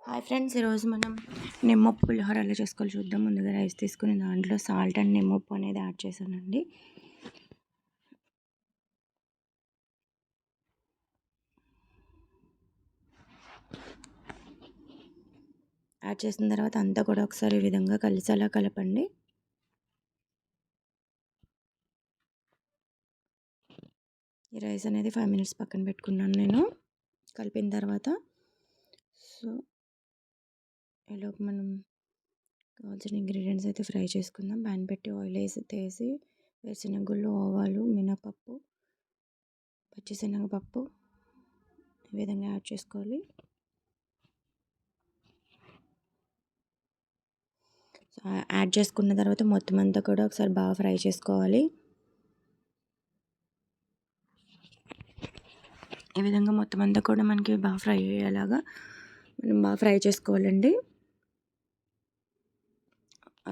Hi friends, ఈరోజు మనం నిమ్మప్పు పులిహోర ఎలా చేసుకోవాలో చూద్దాం. ముందుగా రైస్ తీసుకుని దాంట్లో సాల్ట్ అండ్ నిమ్మప్పు అనేది యాడ్ చేశానండి. యాడ్ చేసిన తర్వాత అంతా కూడా ఒకసారి ఈ విధంగా కలిసేలా కలపండి. ఈ రైస్ అనేది 5 మినిట్స్ పక్కన పెట్టుకున్నాను నేను. కలిపిన తర్వాత సో ఈలోపు మనం కావాల్సిన ఇంగ్రీడియంట్స్ అయితే ఫ్రై చేసుకుందాం. ప్యాన్ పెట్టి ఆయిల్ వేసి వేరుశనగుళ్ళు, ఆవాలు, మినపప్పు, పచ్చిశనగపప్పు ఈ విధంగా యాడ్ చేసుకోవాలి. యాడ్ చేసుకున్న తర్వాత మొత్తం అంతా కూడా ఒకసారి బాగా ఫ్రై చేసుకోవాలి. ఈ విధంగా మొత్తం అంతా కూడా మనకి బాగా ఫ్రై అయ్యేలాగా మనం బాగా ఫ్రై చేసుకోవాలండి.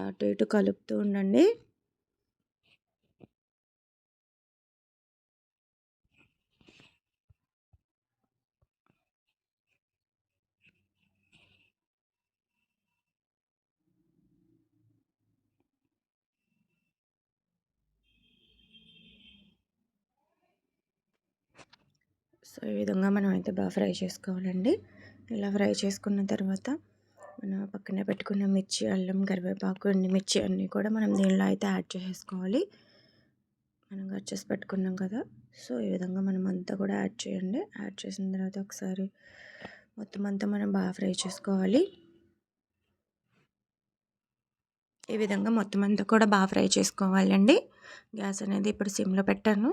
అటు ఇటు కలుపుతూ ఉండండి. సో ఈ విధంగా మనం అయితే బాగా ఫ్రై చేసుకోవాలండి. ఇలా ఫ్రై చేసుకున్న తర్వాత మనం పక్కనే పెట్టుకున్న మిర్చి, అల్లం, కరివేపాకు, ఎండుమిర్చి అన్నీ కూడా మనం దీనిలో అయితే యాడ్ చేసుకోవాలి. మనం కట్ చేసి పెట్టుకున్నాం కదా, సో ఈ విధంగా మనం అంతా కూడా యాడ్ చేయండి. యాడ్ చేసిన తర్వాత ఒకసారి మొత్తం అంతా మనం బాగా ఫ్రై చేసుకోవాలి. ఈ విధంగా మొత్తం అంతా కూడా బాగా ఫ్రై చేసుకోవాలండి. గ్యాస్ అనేది ఇప్పుడు సిమ్లో పెట్టాను.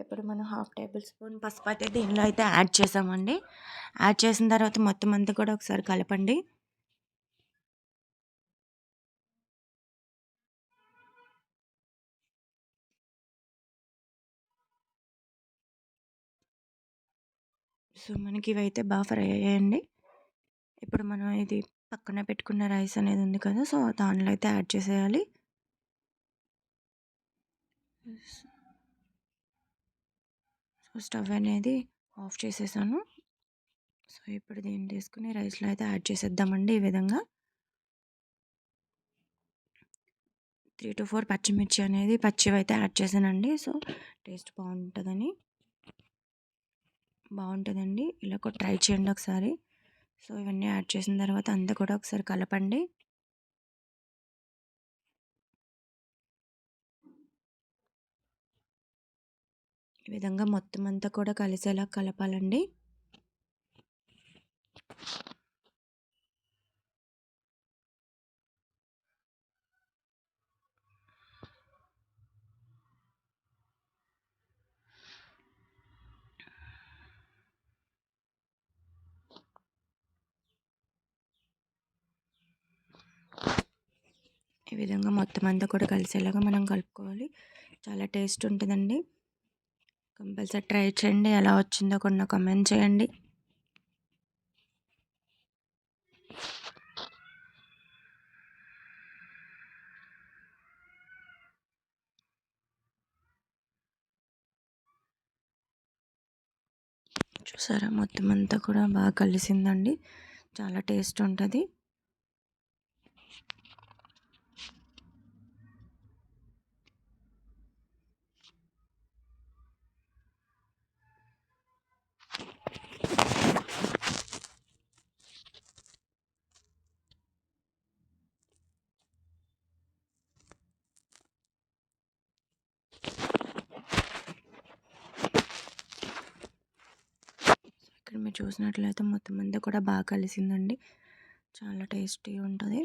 ఇప్పుడు మనం 1/2 టేబుల్ స్పూన్ పసుపు అయితే దీనిలో అయితే యాడ్ చేసామండి. యాడ్ చేసిన తర్వాత మొత్తం అంతా కూడా ఒకసారి కలపండి. సో మనకి ఇవైతే బాగా ఫ్రై అయ్యాయండి. ఇప్పుడు మనం ఇది పక్కన పెట్టుకున్న రైస్ అనేది ఉంది కదా, సో దానిలో అయితే యాడ్ చేసేయాలి. సో స్టవ్ అనేది ఆఫ్ చేసేసాను. సో ఇప్పుడు దీన్ని తీసుకుని రైస్లో అయితే యాడ్ చేసేద్దామండి. ఈ విధంగా 3 to 4 పచ్చిమిర్చి అనేది పచ్చివి అయితే యాడ్ చేశానండి. సో టేస్ట్ బాగుంటుందండి. ఇలా కూడా ట్రై చేయండి ఒకసారి. సో ఇవన్నీ యాడ్ చేసిన తర్వాత అంతా కూడా ఒకసారి కలపండి. ఈ విధంగా మొత్తం అంతా కూడా కలిసేలా కలపాలండి. ఈ విధంగా మొత్తం అంతా కూడా కలిసేలాగా మనం కలుపుకోవాలి. చాలా టేస్ట్ ఉంటుందండి. కంపల్సరీ ట్రై చేయండి. ఎలా వచ్చిందో కొన్ని కామెంట్ చేయండి. చూసారా, మొత్తం అంతా కూడా బాగా కలిసిందండి. చాలా టేస్ట్ ఉంటుంది. ఇక్కడ మీరు చూసినట్లయితే మొత్తం అంతా కూడా బాగా కలిసిందండి. చాలా టేస్టీ ఉంటుంది.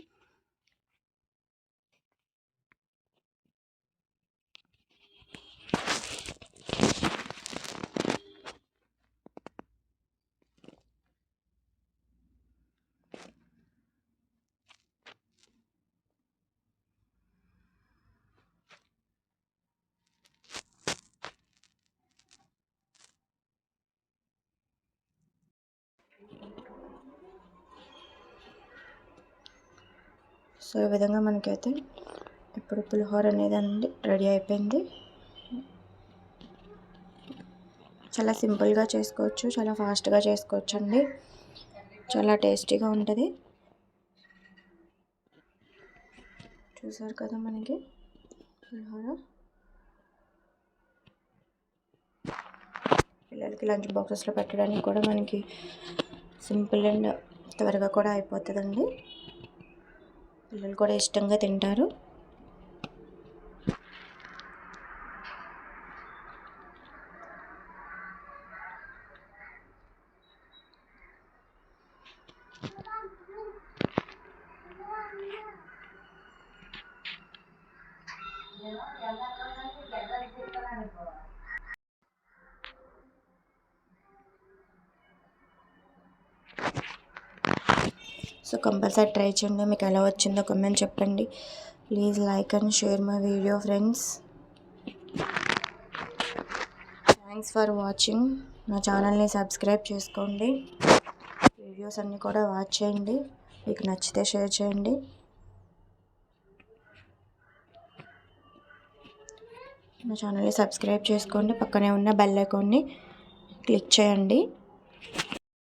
సో ఈ విధంగా మనకైతే ఇప్పుడు పులిహోర అనేది రెడీ అయిపోయింది. చాలా సింపుల్గా చేసుకోవచ్చు, చాలా ఫాస్ట్గా చేసుకోవచ్చు అండి. చాలా టేస్టీగా ఉంటుంది. చూసారు కదా మనకి పులిహోర. పిల్లలకి లంచ్ బాక్సెస్లో పెట్టడానికి కూడా మనకి సింపుల్ అండ్ త్వరగా కూడా అయిపోతుందండి. పిల్లలు కూడా ఇష్టంగా తింటారు. సో కంపల్సరీ ట్రై చేయండి. మీకు ఎలా వచ్చిందో కామెంట్ చెప్పండి. Please like and share my video friends. Thanks for watching. నా ఛానల్ని సబ్స్క్రైబ్ చేసుకోండి. వీడియోస్ అన్నీ కూడా వాచ్ చేయండి. మీకు నచ్చితే షేర్ చేయండి. నా ఛానల్ని సబ్స్క్రైబ్ చేసుకోండి. పక్కనే ఉన్న బెల్ ఐకాన్ని క్లిక్ చేయండి.